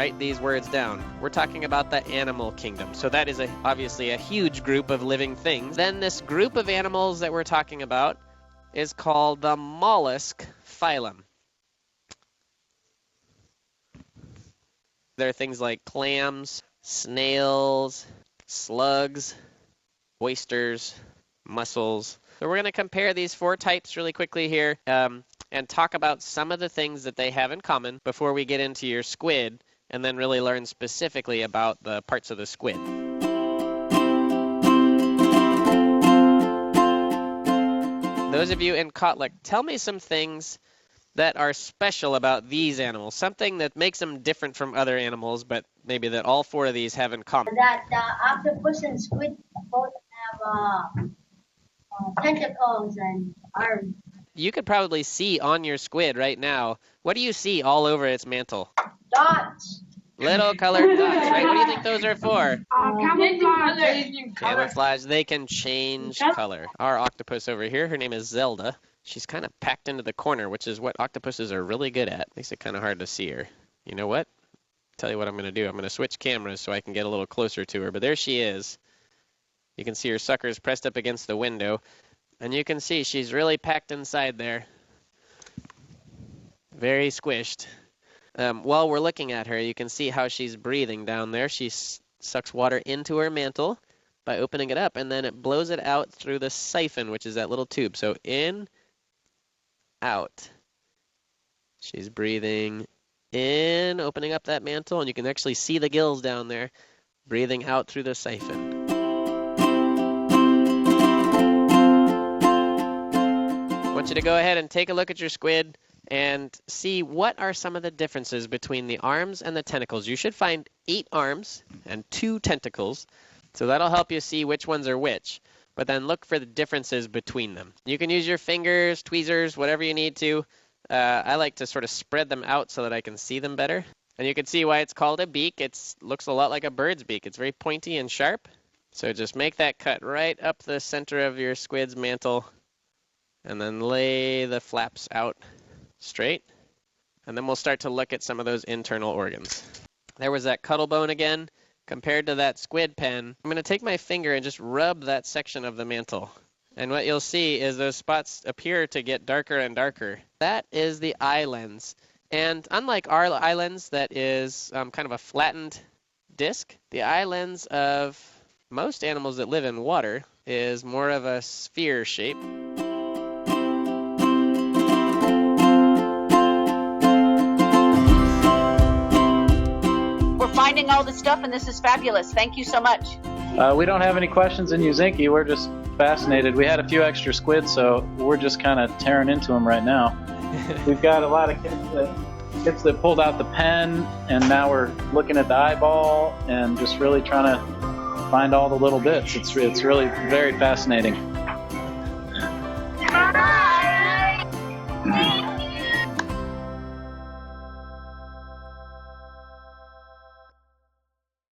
write these words down. We're talking about the animal kingdom. So that is obviously a huge group of living things. Then this group of animals that we're talking about is called the mollusk phylum. There are things like clams, snails, slugs, oysters, mussels. So we're going to compare these 4 types really quickly here and talk about some of the things that they have in common before we get into your squid and then really learn specifically about the parts of the squid. Those of you in Kodiak, tell me some things that are special about these animals, something that makes them different from other animals, but maybe that all 4 of these have in common. That octopus and squid both have tentacles and arms. You could probably see on your squid right now. What do you see all over its mantle? Dots. Little colored dots, right? What do you think those are for? Camouflage. Camouflage. They can change color. Our octopus over here, her name is Zelda. She's kind of packed into the corner, which is what octopuses are really good at. Makes it kind of hard to see her. You know what? Tell you what I'm going to do. I'm going to switch cameras so I can get a little closer to her. But there she is. You can see her suckers pressed up against the window. And you can see she's really packed inside there. Very squished. While we're looking at her, you can see how she's breathing down there. She sucks water into her mantle by opening it up, and then it blows it out through the siphon, which is that little tube. So in, out. She's breathing in, opening up that mantle, and you can actually see the gills down there, breathing out through the siphon. I want you to go ahead and take a look at your squid and see what are some of the differences between the arms and the tentacles. You should find 8 arms and 2 tentacles, so that'll help you see which ones are which. But then look for the differences between them. You can use your fingers, tweezers, whatever you need to. I like to sort of spread them out so that I can see them better. And you can see why it's called a beak. It looks a lot like a bird's beak. It's very pointy and sharp. So just make that cut right up the center of your squid's mantle, and then lay the flaps out straight. And then we'll start to look at some of those internal organs. There was that cuttle bone again. Compared to that squid pen, I'm going to take my finger and just rub that section of the mantle. And what you'll see is those spots appear to get darker and darker. That is the eye lens. And unlike our eye lens that is kind of a flattened disc, the eye lens of most animals that live in water is more of a sphere shape. Finding all this stuff, and this is fabulous. Thank you so much. We don't have any questions in Uzinki. We're just fascinated. We had a few extra squids, so we're just kind of tearing into them right now. We've got a lot of kids that pulled out the pen, and now we're looking at the eyeball and just really trying to find all the little bits. It's really very fascinating.